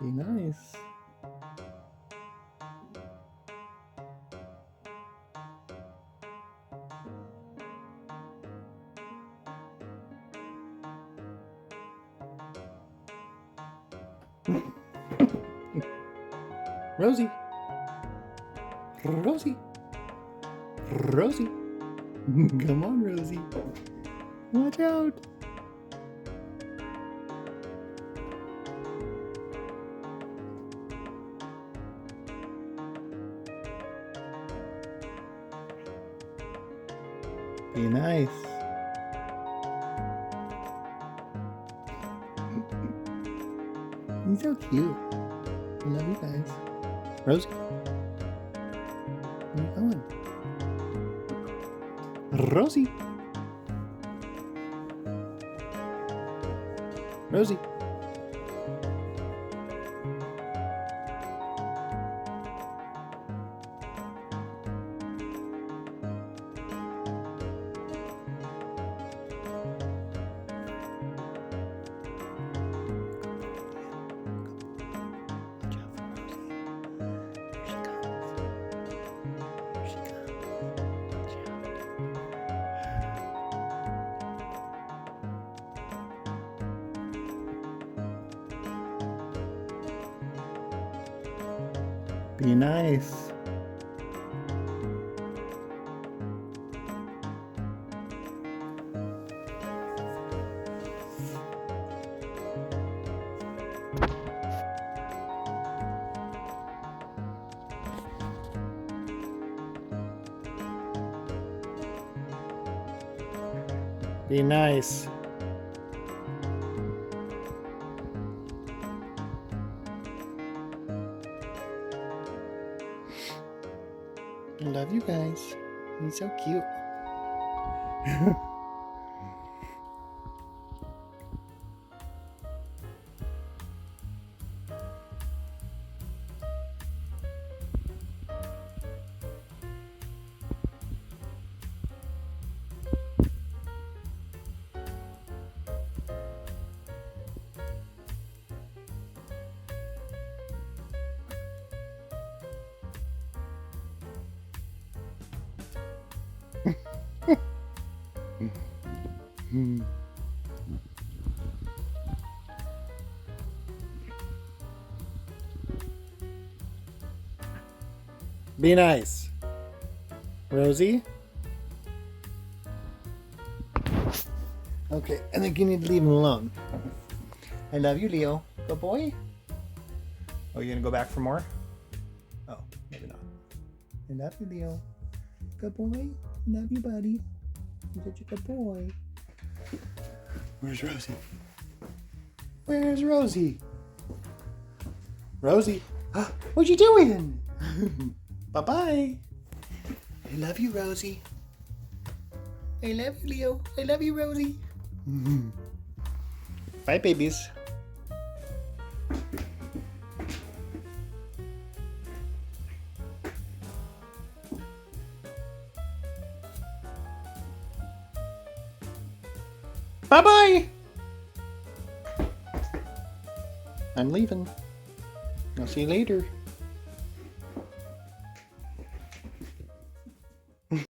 Be nice. Rosie. Rosie. Rosie. Come on, Rosie. Watch out. Be nice. He's so cute. I love you guys. Rosie. Where are you going? Rosie. Rosie. Be nice. Be nice. I love you guys. He's so cute. Be nice. Rosie? Okay, I think you need to leave him alone. I love you, Leo. Good boy. Oh, you gonna go back for more? Oh, maybe not. I love you, Leo. Good boy. Love you, buddy. You're such a good boy. Where's Rosie? Where's Rosie? Rosie? What you doing? Bye-bye. I love you, Rosie. I love you, Leo. I love you, Rosie. Bye, babies. Bye-bye. I'm leaving. I'll see you later.